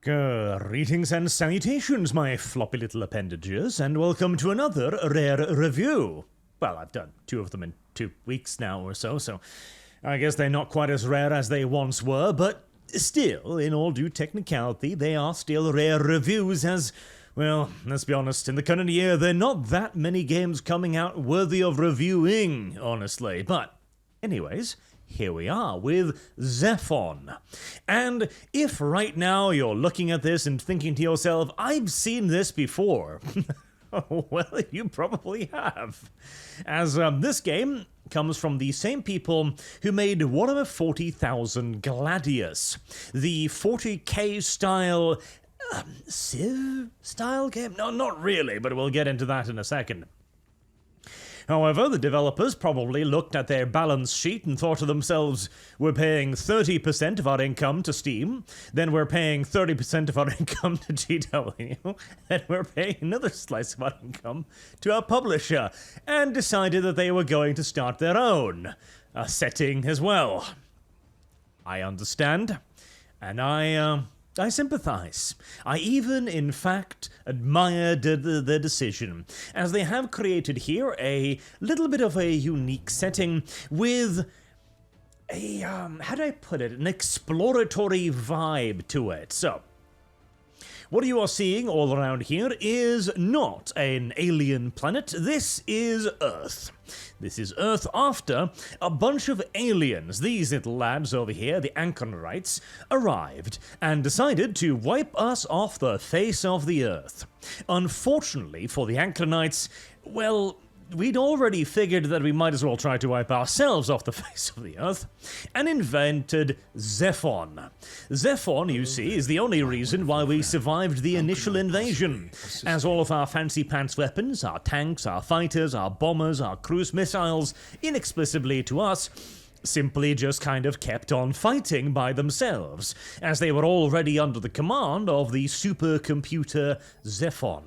Greetings and salutations, my floppy little appendages, and welcome to another rare review. Well, I've done 2 of them in 2 weeks now or so I guess they're not quite as rare as they once were, but still, in all due technicality, they are still rare reviews as, well, let's be honest, in the current year, there are not that many games coming out worthy of reviewing, honestly, but anyways, here we are with Zephon. And if right now you're looking at this and thinking to yourself, I've seen this before, well, you probably have. As this game comes from the same people who made Warhammer 40,000 Gladius, the 40k style, Civ style game? No, not really, but we'll get into that in a second. However, the developers probably looked at their balance sheet and thought to themselves, we're paying 30% of our income to Steam, then we're paying 30% of our income to GW, then we're paying another slice of our income to our publisher, and decided that they were going to start their own setting as well. I understand, and I sympathize. I even, in fact, admire the decision, as they have created here a little bit of a unique setting with a, how do I put it, an exploratory vibe to it. So, what you are seeing all around here is not an alien planet, this is Earth. This is Earth after a bunch of aliens, these little lads over here, the Anchornites, arrived and decided to wipe us off the face of the Earth. Unfortunately for the Anchornites, well, we'd already figured that we might as well try to wipe ourselves off the face of the Earth, and invented Zephon. Zephon, you see, is the only reason why we survived the initial invasion, as all of our fancy-pants weapons, our tanks, our fighters, our bombers, our cruise missiles, inexplicably to us, simply just kind of kept on fighting by themselves, as they were already under the command of the supercomputer Zephon.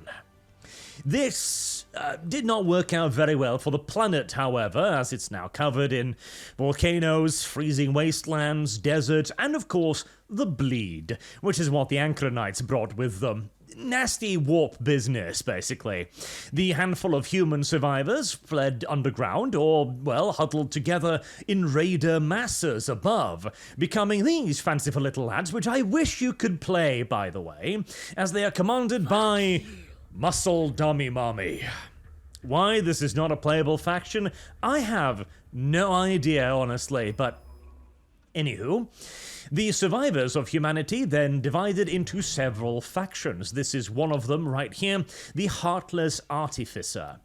This did not work out very well for the planet, however, as it's now covered in volcanoes, freezing wastelands, deserts, and of course, the bleed, which is what the Anchornites brought with them. Nasty warp business, basically. The handful of human survivors fled underground or, well, huddled together in raider masses above, becoming these fanciful little lads, which I wish you could play, by the way, as they are commanded by Muscle Dummy Mommy. Why this is not a playable faction, I have no idea, honestly, but anywho, the survivors of humanity then divided into several factions. This is one of them right here, the Heartless Artificer.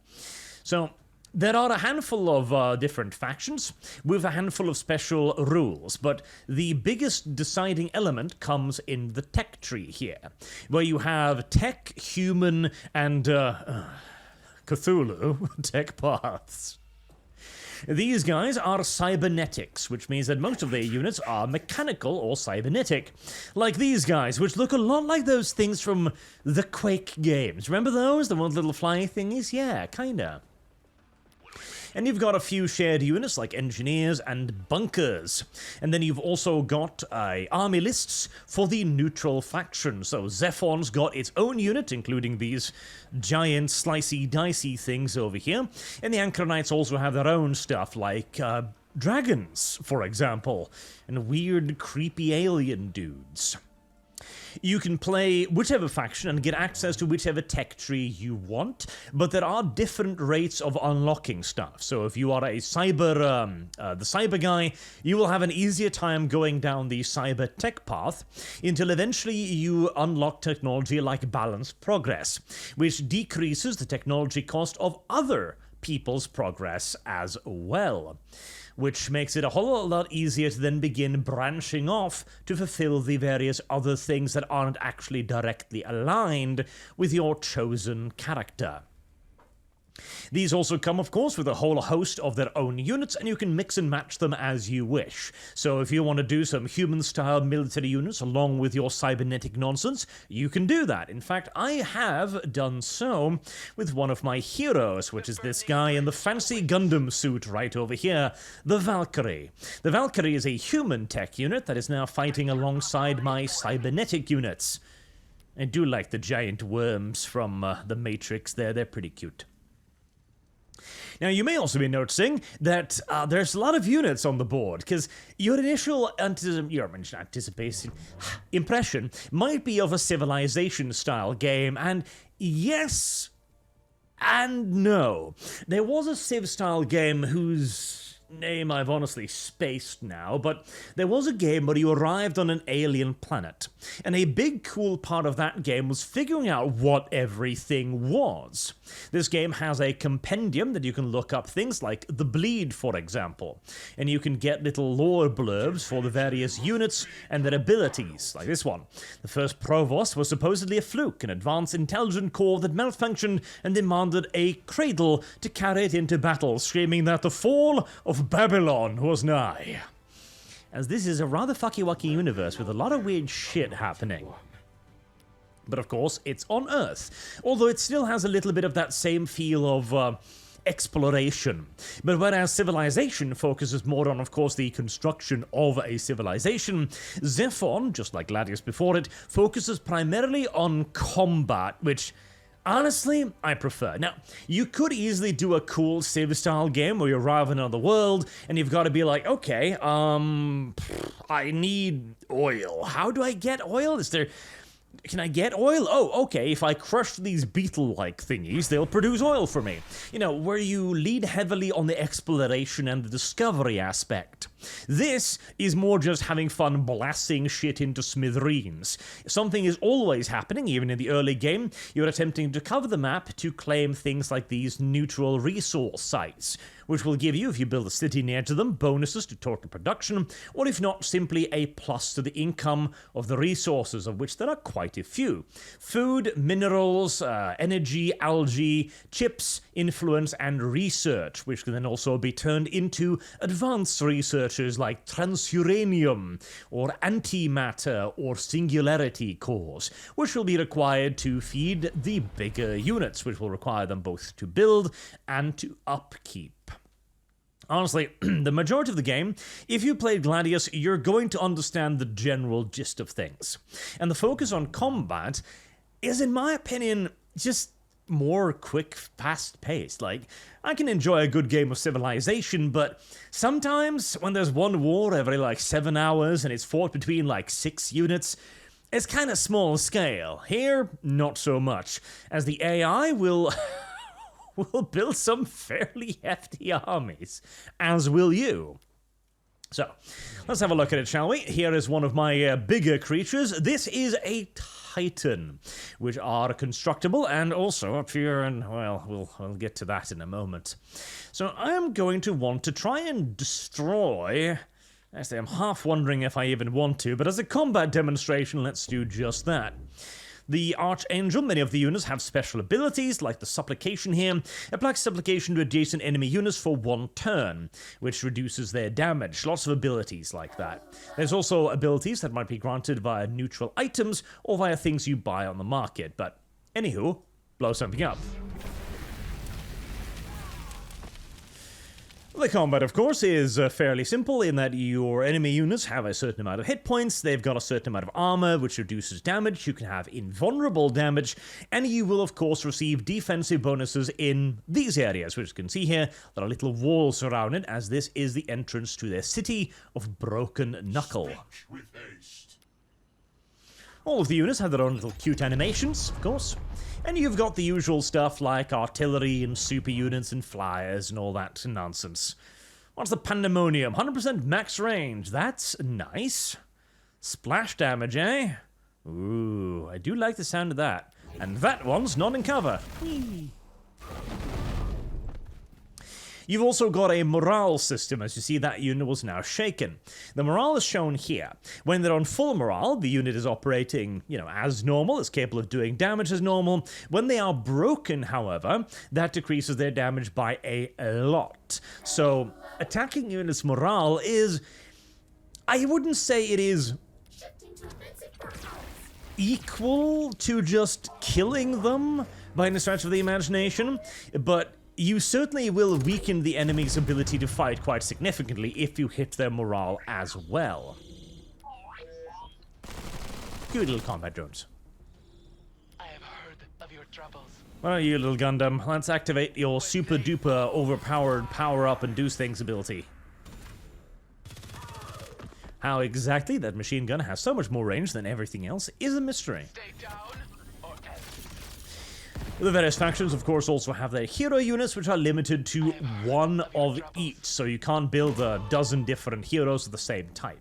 So, there are a handful of different factions with a handful of special rules, but the biggest deciding element comes in the tech tree here, where you have tech, human, and Cthulhu tech paths. These guys are cybernetics, which means that most of their units are mechanical or cybernetic, like these guys, which look a lot like those things from the Quake games. Remember those? The one little flying thingies? Yeah, kinda. And you've got a few shared units like engineers and bunkers. And then you've also got army lists for the neutral faction. So Zephon's got its own unit, including these giant slicey-dicey things over here. And the Anchornites also have their own stuff like dragons, for example, and weird, creepy alien dudes. You can play whichever faction and get access to whichever tech tree you want, but there are different rates of unlocking stuff. So if you are a the cyber guy, you will have an easier time going down the cyber tech path until eventually you unlock technology like balanced progress, which decreases the technology cost of other people's progress as well, which makes it a whole lot easier to then begin branching off to fulfill the various other things that aren't actually directly aligned with your chosen character. These also come, of course, with a whole host of their own units, and you can mix and match them as you wish. So if you want to do some human-style military units along with your cybernetic nonsense, you can do that. In fact, I have done so with one of my heroes, which is this guy in the fancy Gundam suit right over here, the Valkyrie. The Valkyrie is a human tech unit that is now fighting alongside my cybernetic units. I do like the giant worms from the Matrix there. They're pretty cute. Now, you may also be noticing that there's a lot of units on the board, because your initial impression might be of a Civilization-style game, and yes and no. There was a Civ-style game whose name I've honestly spaced now, but there was a game where you arrived on an alien planet, and a big cool part of that game was figuring out what everything was. This game has a compendium that you can look up things like the bleed, for example, and you can get little lore blurbs for the various units and their abilities, like this one. The first provost was supposedly a fluke, an advanced intelligent core that malfunctioned and demanded a cradle to carry it into battle, screaming that the fall of Babylon was nigh. As this is a rather fucky-wucky universe with a lot of weird shit happening. But of course, it's on Earth, although it still has a little bit of that same feel of exploration. But whereas Civilization focuses more on, of course, the construction of a civilization, Zephon, just like Gladius before it, focuses primarily on combat, which honestly, I prefer. Now, you could easily do a cool Civ-style game where you arrive in another world, and you've got to be like, okay, I need oil. How do I get oil? Can I get oil? Oh, okay, if I crush these beetle-like thingies, they'll produce oil for me. You know, where you lead heavily on the exploration and the discovery aspect. This is more just having fun blasting shit into smithereens. Something is always happening, even in the early game. You're attempting to cover the map to claim things like these neutral resource sites, which will give you, if you build a city near to them, bonuses to total production, or if not, simply a plus to the income of the resources, of which there are quite a few. Food, minerals, energy, algae, chips, influence, and research, which can then also be turned into advanced researchers like transuranium, or antimatter, or singularity cores, which will be required to feed the bigger units, which will require them both to build and to upkeep. Honestly, the majority of the game, if you played Gladius, you're going to understand the general gist of things. And the focus on combat is, in my opinion, just more quick, fast-paced. Like, I can enjoy a good game of Civilization, but sometimes when there's one war every, 7 hours and it's fought between, 6 units, it's kind of small scale. Here, not so much, as the AI will build some fairly hefty armies, as will you. So, let's have a look at it, shall we? Here is one of my bigger creatures. This is a Titan, which are constructible and also appear, and, well, we'll get to that in a moment. So, I am going to want to try and destroy... Actually, I'm half wondering if I even want to, but as a combat demonstration, let's do just that. The Archangel, many of the units have special abilities, like the Supplication here. Applies Supplication to adjacent enemy units for 1 turn, which reduces their damage. Lots of abilities like that. There's also abilities that might be granted via neutral items or via things you buy on the market. But, anywho, blow something up. The combat, of course, is fairly simple in that your enemy units have a certain amount of hit points, they've got a certain amount of armor, which reduces damage, you can have invulnerable damage, and you will, of course, receive defensive bonuses in these areas, which you can see here. There are little walls around it, as this is the entrance to their city of Broken Knuckle. All of the units have their own little cute animations, of course. And you've got the usual stuff like artillery and super units and flyers and all that nonsense. What's the pandemonium? 100% max range. That's nice. Splash damage, eh? Ooh, I do like the sound of that. And that one's not in cover. Whee. You've also got a morale system. As you see, that unit was now shaken. The morale is shown here. When they're on full morale, the unit is operating, as normal, is capable of doing damage as normal. When they are broken, however, that decreases their damage by a lot. So, attacking units' morale is... I wouldn't say it is equal to just killing them by any stretch of the imagination, but you certainly will weaken the enemy's ability to fight quite significantly if you hit their morale as well. Good little combat drones. What are you, little Gundam? Let's activate your super duper overpowered power up and do things ability. How exactly that machine gun has so much more range than everything else is a mystery. The various factions, of course, also have their hero units, which are limited to one of each, so you can't build a dozen different heroes of the same type.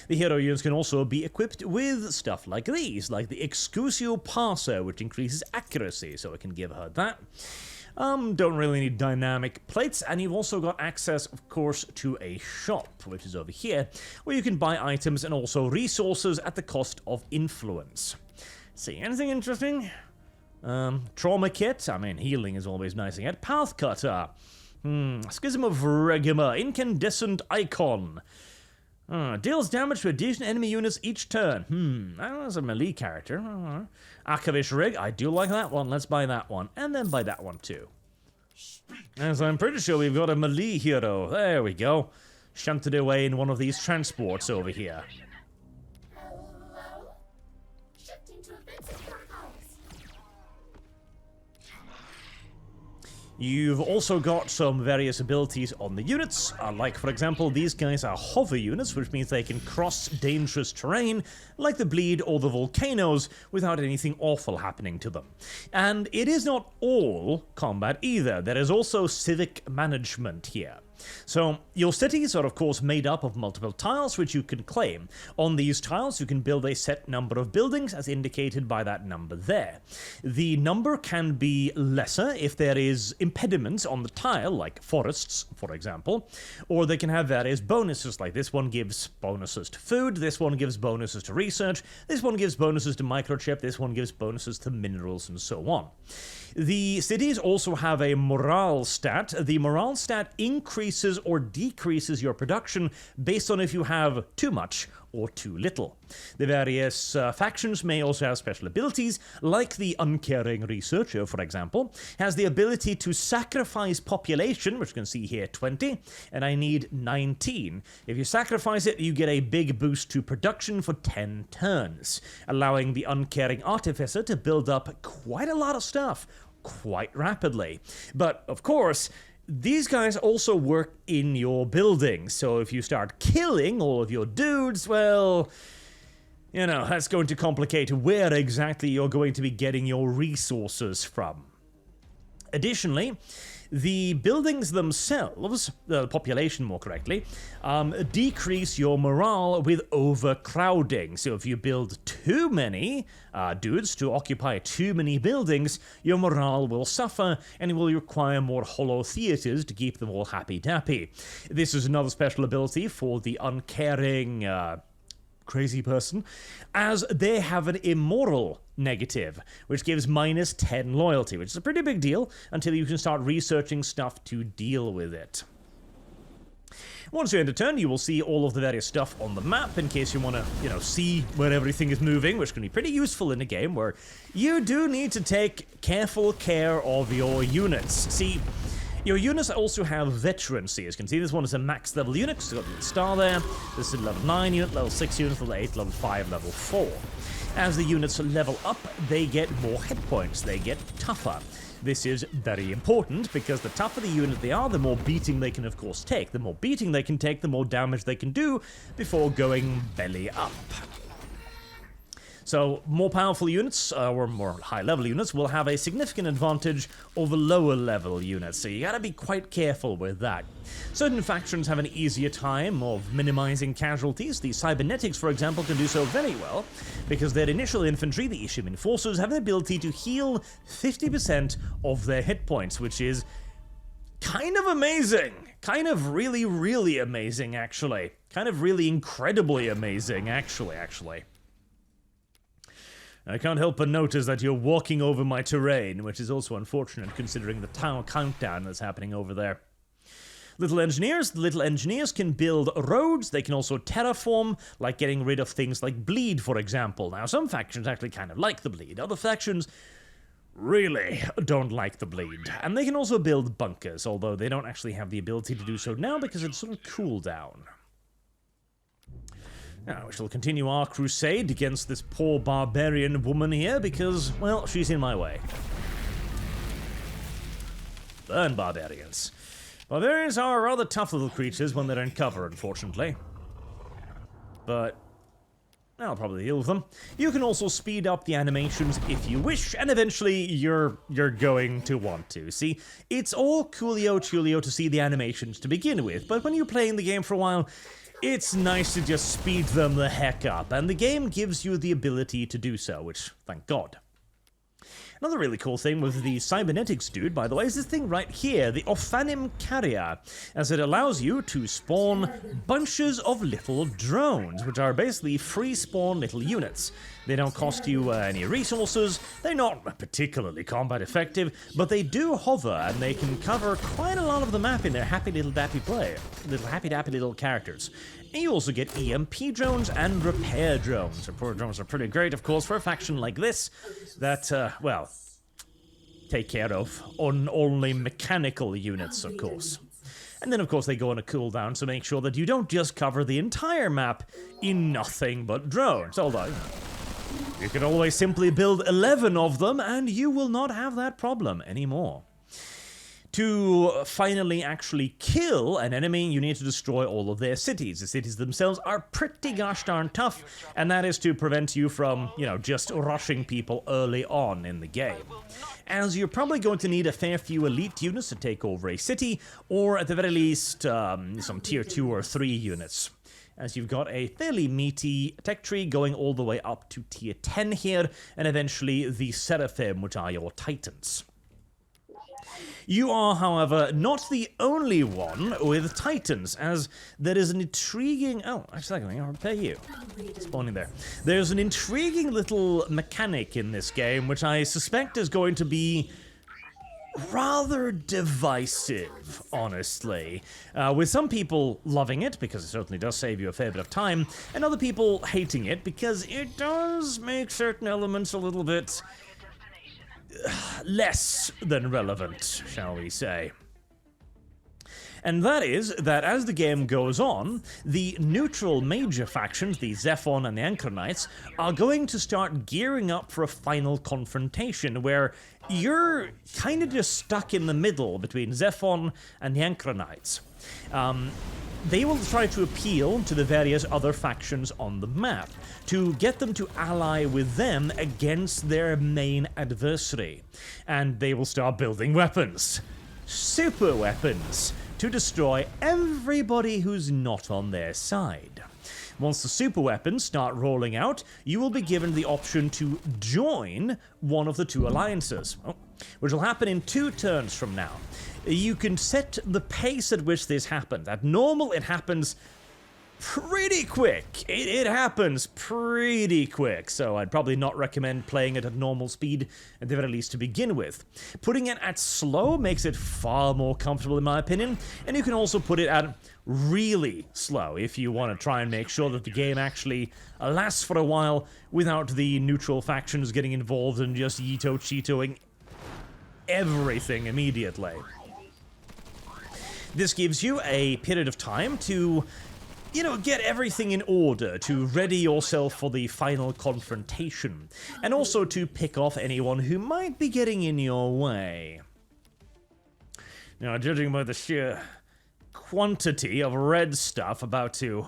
The hero units can also be equipped with stuff like these, like the Excusio Parser, which increases accuracy, so I can give her that. Don't really need dynamic plates, and you've also got access, of course, to a shop, which is over here, where you can buy items and also resources at the cost of influence. See, anything interesting? Trauma kit, I mean, healing is always nice to get. Path cutter. Schism of Regima. Incandescent icon. Deals damage to adjacent enemy units each turn. That's a melee character. Archivish rig, I do like that one. Let's buy that one. And then buy that one too. As I'm pretty sure we've got a melee hero. There we go. Shunted away in one of these transports over here. You've also got some various abilities on the units, like, for example, these guys are hover units, which means they can cross dangerous terrain, like the Bleed or the Volcanoes, without anything awful happening to them. And it is not all combat either. There is also civic management here. So, your cities are of course made up of multiple tiles which you can claim. On these tiles you can build a set number of buildings as indicated by that number there. The number can be lesser if there is impediments on the tile, like forests, for example, or they can have various bonuses, like this one gives bonuses to food, this one gives bonuses to research, this one gives bonuses to microchip, this one gives bonuses to minerals, and so on. The cities also have a morale stat. The morale stat increases or decreases your production based on if you have too much or too little. The various factions may also have special abilities, like the Uncaring Researcher, for example, has the ability to sacrifice population, which you can see here 20, and I need 19. If you sacrifice it, you get a big boost to production for 10 turns, allowing the Uncaring Artificer to build up quite a lot of stuff quite rapidly. But, of course, these guys also work in your building, so if you start killing all of your dudes, well, you know, that's going to complicate where exactly you're going to be getting your resources from. Additionally, the buildings themselves, the population more correctly, decrease your morale with overcrowding. So if you build too many dudes to occupy too many buildings, your morale will suffer and it will require more hollow theaters to keep them all happy-dappy. This is another special ability for the uncaring crazy person, as they have an immoral negative, which gives minus 10 loyalty, which is a pretty big deal until you can start researching stuff to deal with it. Once you end a turn, you will see all of the various stuff on the map in case you want to, you know, see where everything is moving, which can be pretty useful in a game where you do need to take careful care of your units. See, your units also have veterancy. As you can see, this one is a max level unit, so you've got the star there. This is a level 9 unit, level 6 unit, level 8, level 5, level 4. As the units level up, they get more hit points, they get tougher. This is very important, because the tougher the unit they are, the more beating they can of course take. The more beating they can take, the more damage they can do before going belly up. So, more powerful units, or more high-level units, will have a significant advantage over lower-level units, so you gotta be quite careful with that. Certain factions have an easier time of minimizing casualties. The Cybernetics, for example, can do so very well, because their initial infantry, the Ishim Enforcers, have the ability to heal 50% of their hit points, which is kind of amazing. Kind of really, really amazing, actually. Kind of really incredibly amazing, actually. I can't help but notice that you're walking over my terrain, which is also unfortunate considering the tower countdown that's happening over there. Little engineers can build roads, they can also terraform, like getting rid of things like Bleed, for example. Now, some factions actually kind of like the Bleed, other factions really don't like the Bleed. And they can also build bunkers, although they don't actually have the ability to do so now because it's sort of cooldown. Now, we shall continue our crusade against this poor barbarian woman here because, well, she's in my way. burn barbarians. Barbarians are rather tough little creatures when they're in cover, unfortunately. But I'll probably deal with them. You can also speed up the animations if you wish, and eventually you're going to want to. See, it's all coolio-chulio to see the animations to begin with, but when you're playing the game for a while, it's nice to just speed them the heck up, and the game gives you the ability to do so, which, thank God. Another really cool thing with the cybernetics dude, by the way, is this thing right here, the Ophanim Carrier, as it allows you to spawn bunches of little drones, which are basically free spawn little units. They don't cost you any resources, they're not particularly combat effective, but they do hover and they can cover quite a lot of the map in their happy little dappy play, little happy dappy little characters. And you also get EMP drones and repair drones. Repair drones are pretty great, of course, for a faction like this that, well, take care of only mechanical units, of course. And then, of course, they go on a cooldown to make sure that you don't just cover the entire map in nothing but drones. Although, you can always simply build 11 of them and you will not have that problem anymore. To finally actually kill an enemy, you need to destroy all of their cities. The cities themselves are pretty gosh darn tough, and that is to prevent you from, you know, just rushing people early on in the game. As you're probably going to need a fair few elite units to take over a city, or at the very least, some tier 2 or 3 units. As you've got a fairly meaty tech tree going all the way up to tier 10 here, and eventually the Seraphim, which are your titans. You are, however, not the only one with Titans, as there is an intriguing... Oh, actually, I'll repair you. Spawning there. There's an intriguing little mechanic in this game, which I suspect is going to be rather divisive, honestly. With some people loving it, because it certainly does save you a fair bit of time, and other people hating it, because it does make certain elements a little bit less than relevant, shall we say. And that is that as the game goes on, the neutral major factions, the Zephon and the Ankronites, are going to start gearing up for a final confrontation where you're kind of just stuck in the middle between Zephon and the Ankronites. They will try to appeal to the various other factions on the map to get them to ally with them against their main adversary. And they will start building weapons. Super weapons to destroy everybody who's not on their side. Once the super weapons start rolling out, you will be given the option to join one of the two alliances, which will happen in 2 turns from now. You can set the pace at which this happens. At normal, it happens pretty quick. It happens pretty quick, so I'd probably not recommend playing it at normal speed, at the very least to begin with. Putting it at slow makes it far more comfortable in my opinion, and you can also put it at really slow if you want to try and make sure that the game actually lasts for a while without the neutral factions getting involved and just Cheetoing everything immediately. This gives you a period of time to, you know, get everything in order, to ready yourself for the final confrontation, and also to pick off anyone who might be getting in your way. Now, judging by the sheer quantity of red stuff about to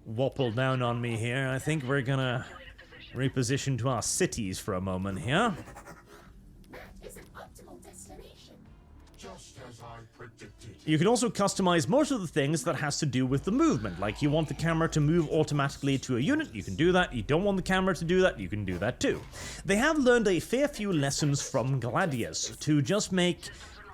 wobble down on me here, I think we're gonna reposition to our cities for a moment here. You can also customize most of the things that has to do with the movement, like you want the camera to move automatically to a unit, you can do that. You don't want the camera to do that, you can do that too. They have learned a fair few lessons from Gladius to just make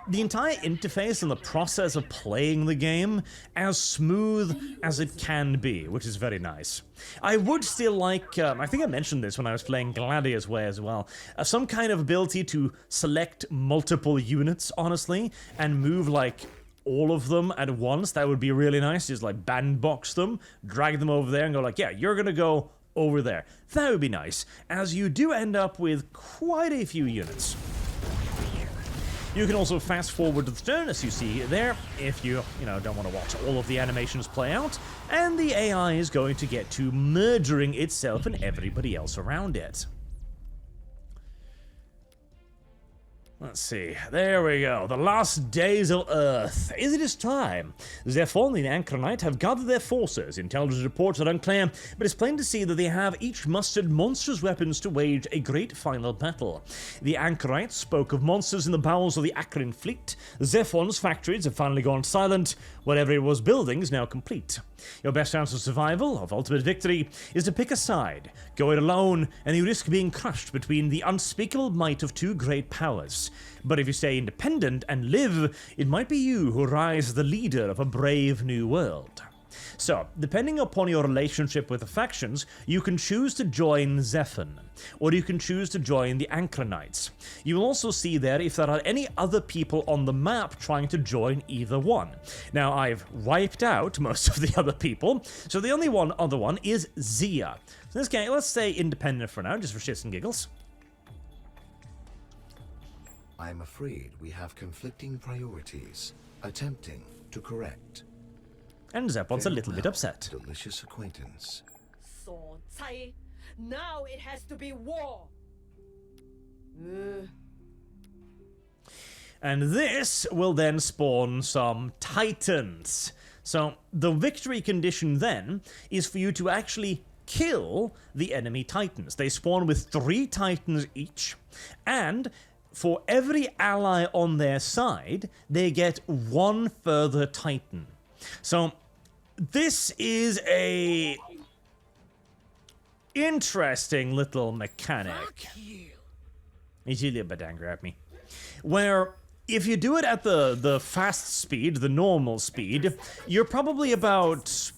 the entire interface and the process of playing the game as smooth as it can be, which is very nice. I would still like, I think I mentioned this when I was playing Gladius Way as well, some kind of ability to select multiple units, honestly, and move like all of them at once. That would be really nice. Just like bandbox them, drag them over there and go like, yeah, you're gonna go over there. That would be nice, as you do end up with quite a few units. You can also fast forward to the turn, as you see there, if you don't want to watch all of the animations play out, and the AI is going to get to murdering itself and everybody else around it. Let's see. There we go. The last days of Earth. It is time. Zephon and the Anchorite have gathered their forces. Intelligence reports are unclear, but it's plain to see that they have each mustered monstrous weapons to wage a great final battle. The Anchorites spoke of monsters in the bowels of the Acherin fleet. Zephon's factories have finally gone silent. Whatever it was building is now complete. Your best chance of survival, of ultimate victory, is to pick a side. Go it alone, and you risk being crushed between the unspeakable might of two great powers. But if you stay independent and live, it might be you who rise as the leader of a brave new world. So, depending upon your relationship with the factions, you can choose to join Zephon, or you can choose to join the Anchoronites. You will also see there if there are any other people on the map trying to join either one. Now, I've wiped out most of the other people, so the only other one is Zia. So let's stay independent for now, just for shits and giggles. I'm afraid we have conflicting priorities, attempting to correct. And Zephon's a little bit upset. Delicious acquaintance. So, Tsai, now it has to be war. And this will then spawn some titans. So the victory condition then is for you to actually kill the enemy titans. They spawn with 3 titans each, and for every ally on their side, they get 1 further titan. So this is a interesting little mechanic. He's really a bit angry at me. Where if you do it at the fast speed, the normal speed, you're probably about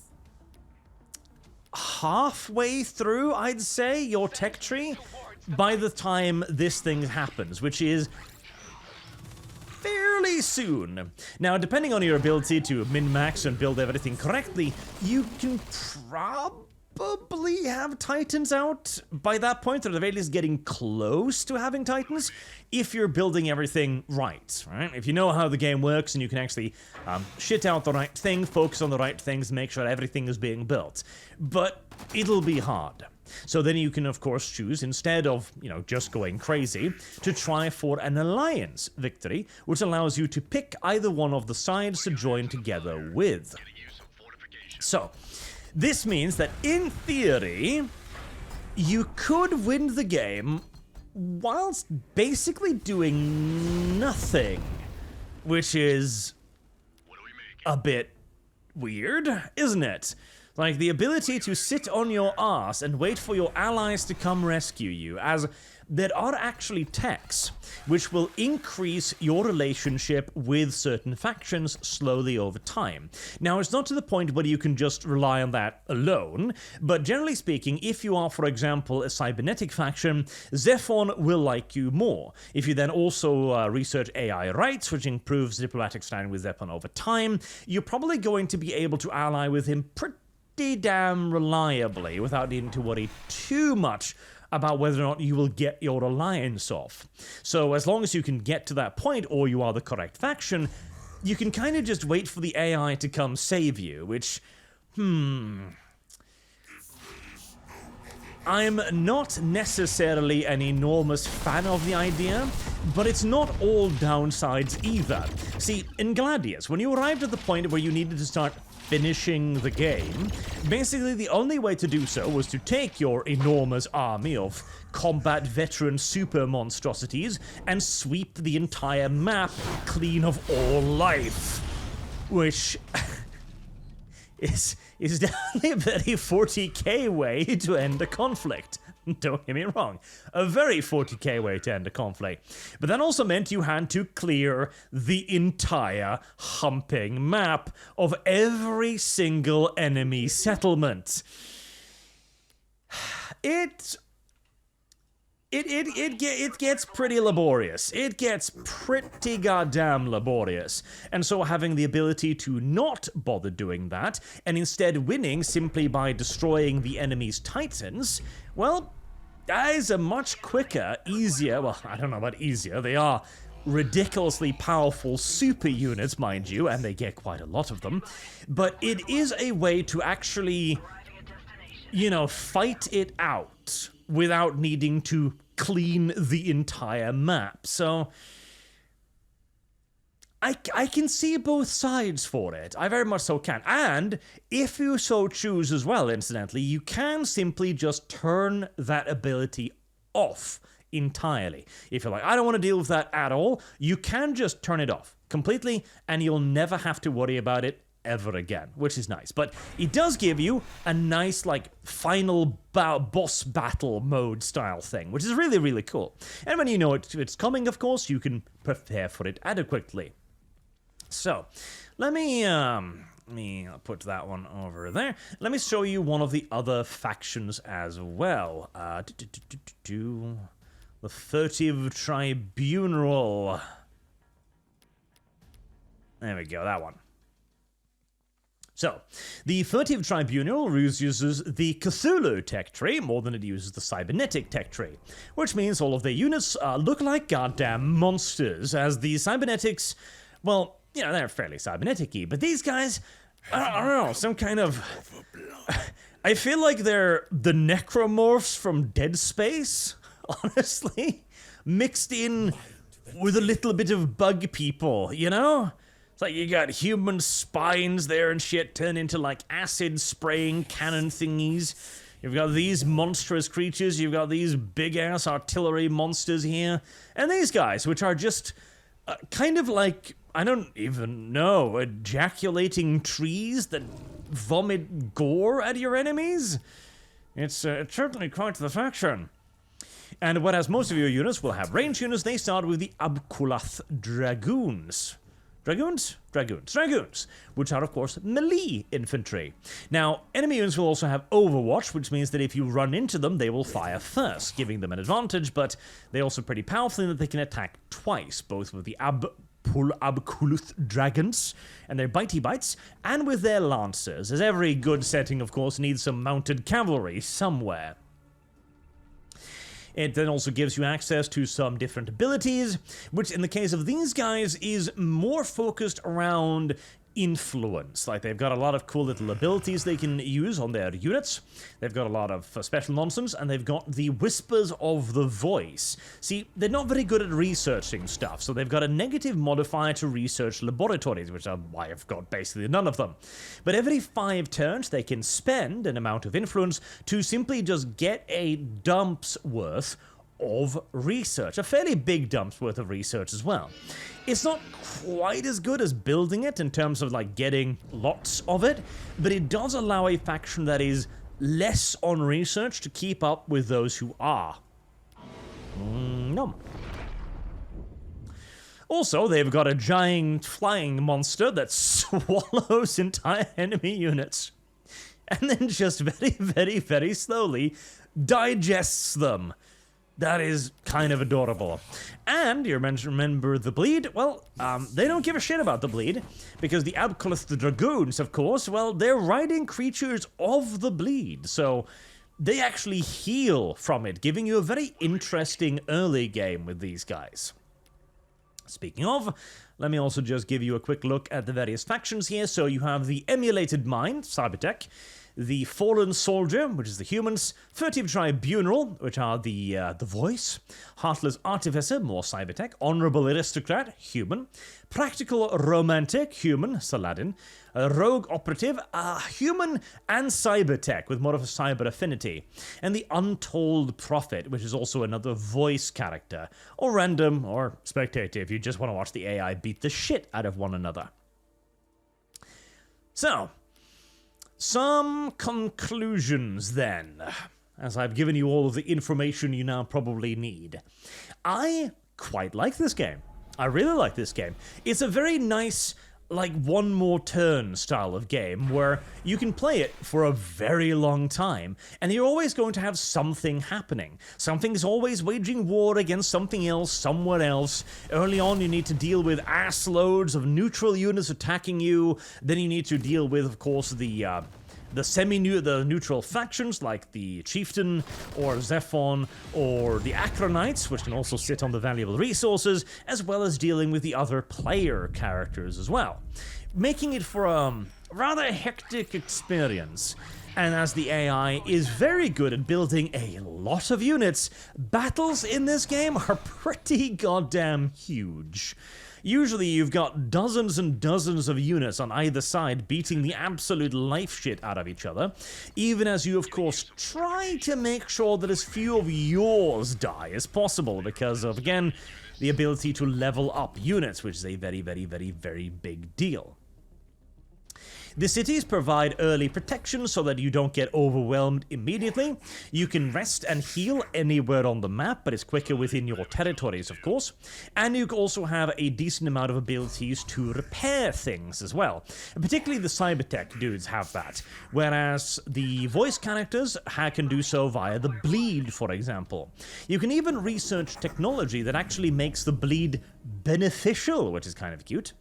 halfway through, I'd say, your tech tree by the time this thing happens, which is fairly soon. Now, depending on your ability to min-max and build everything correctly, you can probably have Titans out by that point, or at the very least getting close to having Titans, if you're building everything right? If you know how the game works and you can actually shit out the right thing, focus on the right things, make sure everything is being built. But it'll be hard. So then you can, of course, choose, instead of, just going crazy, to try for an alliance victory, which allows you to pick either one of the sides to join together with. So, this means that, in theory, you could win the game whilst basically doing nothing, which is a bit weird, isn't it? Like, the ability to sit on your ass and wait for your allies to come rescue you, as there are actually techs which will increase your relationship with certain factions slowly over time. Now, it's not to the point where you can just rely on that alone, but generally speaking, if you are, for example, a cybernetic faction, Zephon will like you more. If you then also research AI rights, which improves diplomatic standing with Zephon over time, you're probably going to be able to ally with him pretty damn reliably without needing to worry too much about whether or not you will get your alliance off. So as long as you can get to that point, or you are the correct faction, you can kind of just wait for the AI to come save you, which, I'm not necessarily an enormous fan of the idea, but it's not all downsides either. See, in Gladius, when you arrived at the point where you needed to start finishing the game, basically the only way to do so was to take your enormous army of combat veteran super monstrosities and sweep the entire map clean of all life, which is definitely a very 40k way to end a conflict. Don't get me wrong, a very 40k way to end a conflict. But that also meant you had to clear the entire humping map of every single enemy settlement. It gets pretty laborious. It gets pretty goddamn laborious. And so having the ability to not bother doing that, and instead winning simply by destroying the enemy's titans, well, that is a much quicker, easier, well, I don't know about easier, they are ridiculously powerful super units, mind you, and they get quite a lot of them, but it is a way to actually, fight it out without needing to clean the entire map. So, I can see both sides for it. I very much so can. And if you so choose as well, incidentally, you can simply just turn that ability off entirely. If you're like, I don't want to deal with that at all, you can just turn it off completely, and you'll never have to worry about it ever again, which is nice. But it does give you a nice, like, final boss battle mode style thing, which is really, really cool. And when you know it's coming, of course, you can prepare for it adequately. So, let me put that one over there. Let me show you one of the other factions as well. The Furtive Tribunal. There we go, that one. So, the Furtive Tribunal uses the Cthulhu tech tree more than it uses the cybernetic tech tree, which means all of their units look like goddamn monsters, as the cybernetics, well, you know, they're fairly cybernetic-y, but these guys, I don't know, some kind of... I feel like they're the necromorphs from Dead Space, honestly, mixed in with a little bit of bug people, you know? It's like you got human spines there and shit turned into, like, acid-spraying cannon thingies. You've got these monstrous creatures, you've got these big-ass artillery monsters here, and these guys, which are just kind of like... I don't even know, ejaculating trees that vomit gore at your enemies? It's certainly quite the faction. And whereas most of your units will have range units, they start with the Abkulath Dragoons. Dragoons, which are, of course, melee infantry. Now, enemy units will also have Overwatch, which means that if you run into them, they will fire first, giving them an advantage, but they're also pretty powerful in that they can attack twice, both with the Abkuluth dragons and their bitey bites, and with their lancers, as every good setting, of course, needs some mounted cavalry somewhere. It then also gives you access to some different abilities, which in the case of these guys is more focused around influence. Like, they've got a lot of cool little abilities they can use on their units. They've got a lot of special nonsense, and they've got the Whispers of the Voice. See, they're not very good at researching stuff, so they've got a negative modifier to research laboratories, which are why I've got basically none of them. But every 5 turns, they can spend an amount of influence to simply just get a dump's worth of research, a fairly big dump's worth of research as well. It's not quite as good as building it in terms of, like, getting lots of it, but it does allow a faction that is less on research to keep up with those who are. Nom. Also, they've got a giant flying monster that swallows entire enemy units, and then just very, very, very slowly digests them. That is kind of adorable. And you remember the bleed? Well, they don't give a shit about the bleed, because the Abkulath Dragoons, of course, well, they're riding creatures of the bleed, so they actually heal from it, giving you a very interesting early game with these guys. Speaking of, let me also just give you a quick look at the various factions here. So you have the Emulated Mind, Cybertech, the Fallen Soldier, which is the humans, Furtive Tribunal, which are the Voice, Heartless Artificer, more Cybertech, Honorable Aristocrat, human, Practical Romantic, human, Saladin, Rogue Operative, human and Cybertech, with more of a cyber affinity, and the Untold Prophet, which is also another voice character, or random, or spectator if you just want to watch the AI beat the shit out of one another. So, some conclusions then, as I've given you all of the information you now probably need. I quite like this game. I really like this game. It's a very nice, like, one more turn style of game where you can play it for a very long time, and you're always going to have something happening. Something's always waging war against something else somewhere else. Early on, you need to deal with ass loads of neutral units attacking you. Then you need to deal with, of course, the neutral factions like the Chieftain or Zephon or the Acronites, which can also sit on the valuable resources, as well as dealing with the other player characters as well, making it for a rather hectic experience. And as the AI is very good at building a lot of units, battles in this game are pretty goddamn huge. Usually you've got dozens and dozens of units on either side beating the absolute life shit out of each other, even as you of course try to make sure that as few of yours die as possible because of, again, the ability to level up units, which is a very, very, very, very big deal. The cities provide early protection so that you don't get overwhelmed immediately. You can rest and heal anywhere on the map, but it's quicker within your territories, of course. And you also have a decent amount of abilities to repair things as well. And particularly the cybertech dudes have that, whereas the voice characters can do so via the bleed, for example. You can even research technology that actually makes the bleed beneficial, which is kind of cute.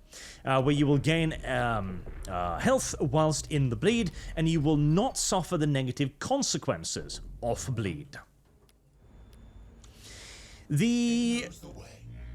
Where you will gain health whilst in the bleed, and you will not suffer the negative consequences of bleed. The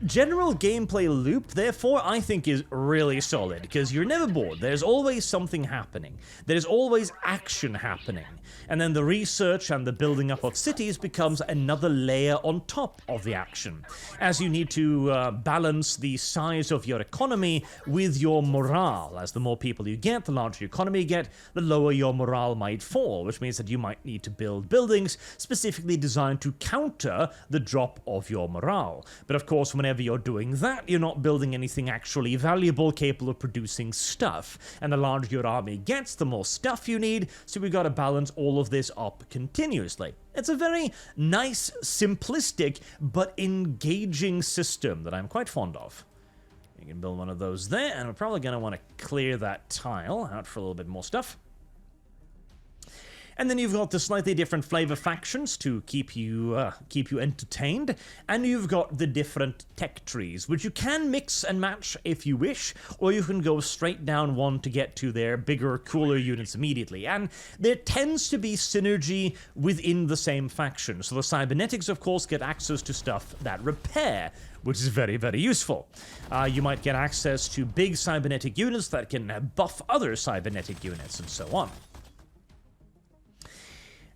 general gameplay loop, therefore, I think is really solid, because you're never bored. There's always something happening. There's always action happening. And then the research and the building up of cities becomes another layer on top of the action, as you need to balance the size of your economy with your morale. As the more people you get, the larger your economy you get, the lower your morale might fall, which means that you might need to build buildings specifically designed to counter the drop of your morale. But of course, whenever you're doing that, you're not building anything actually valuable, capable of producing stuff. And the larger your army gets, the more stuff you need, so we've got to balance all of this up continuously. It's a very nice, simplistic, but engaging system that I'm quite fond of. You can build one of those there, and we're probably going to want to clear that tile out for a little bit more stuff. And then you've got the slightly different flavor factions to keep you entertained, and you've got the different tech trees, which you can mix and match if you wish, or you can go straight down one to get to their bigger, cooler units immediately. And there tends to be synergy within the same faction. So the cybernetics, of course, get access to stuff that repair, which is very, very useful. You might get access to big cybernetic units that can buff other cybernetic units, and so on.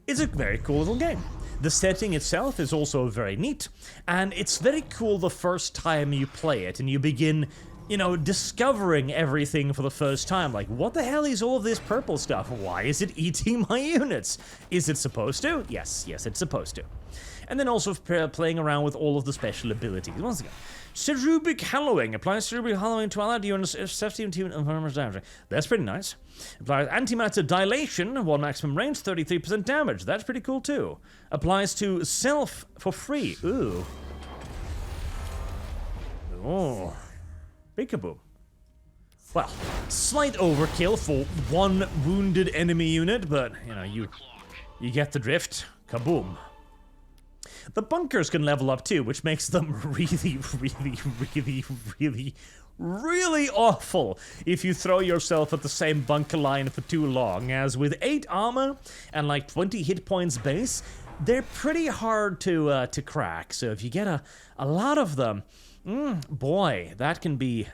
It's a very cool little game. The setting itself is also very neat, and it's very cool the first time you play it and you begin, you know, discovering everything for the first time. Like, what the hell is all of this purple stuff? Why is it eating my units? Is it supposed to? Yes, it's supposed to. And then also playing around with all of the special abilities. Once again, Cerubic Hallowing. Applies Cerubic Hallowing to allied units if 17 environment damage. That's pretty nice. Applies Antimatter Dilation, 1 maximum range, 33% damage. That's pretty cool too. Applies to Self for free. Ooh. Oh. Peekaboo. Well, slight overkill for one wounded enemy unit, but, you know, you get the drift. Kaboom. The bunkers can level up too, which makes them really awful if you throw yourself at the same bunker line for too long, as with 8 armor and like 20 hit points base, they're pretty hard to crack. So if you get a lot of them, boy, that can be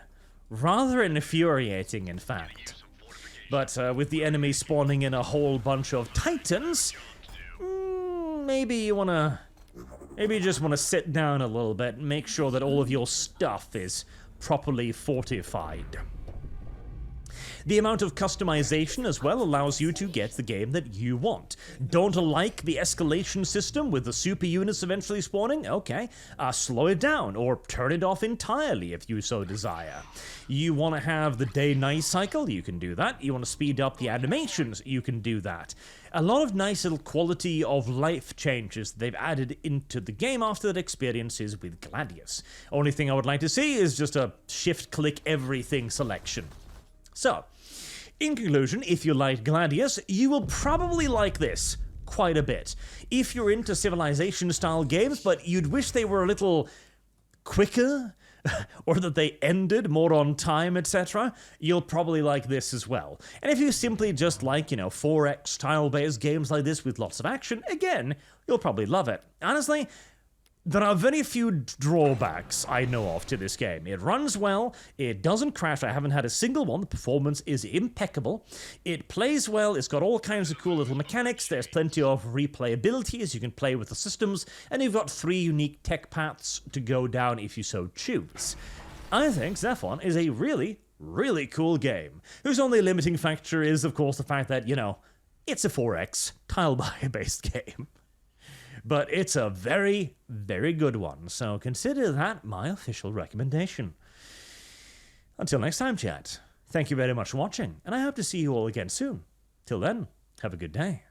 rather infuriating, in fact. But with the enemy spawning in a whole bunch of titans, maybe you just want to sit down a little bit and make sure that all of your stuff is properly fortified. The amount of customization as well allows you to get the game that you want. Don't like the escalation system with the super units eventually spawning? Okay, slow it down or turn it off entirely if you so desire. You want to have the day-night cycle? You can do that. You want to speed up the animations? You can do that. A lot of nice little quality of life changes they've added into the game after that experiences with Gladius. Only thing I would like to see is just a shift-click everything selection. So, in conclusion, if you like Gladius, you will probably like this quite a bit. If you're into Civilization-style games, but you'd wish they were a little quicker, or that they ended more on time, etc., you'll probably like this as well. And if you simply just like, 4X tile-based games like this with lots of action, again, you'll probably love it. Honestly, There are very few drawbacks I know of to this game. It runs well, it doesn't crash, I haven't had a single one, the performance is impeccable, it plays well, it's got all kinds of cool little mechanics, there's plenty of replayability as you can play with the systems, and you've got 3 unique tech paths to go down if you so choose. I think Zephon is a really, really cool game, whose only limiting factor is, of course, the fact that, you know, it's a 4X tile-buy-based game. But it's a very, very good one, so consider that my official recommendation. Until next time, chat, thank you very much for watching, and I hope to see you all again soon. Till then, have a good day.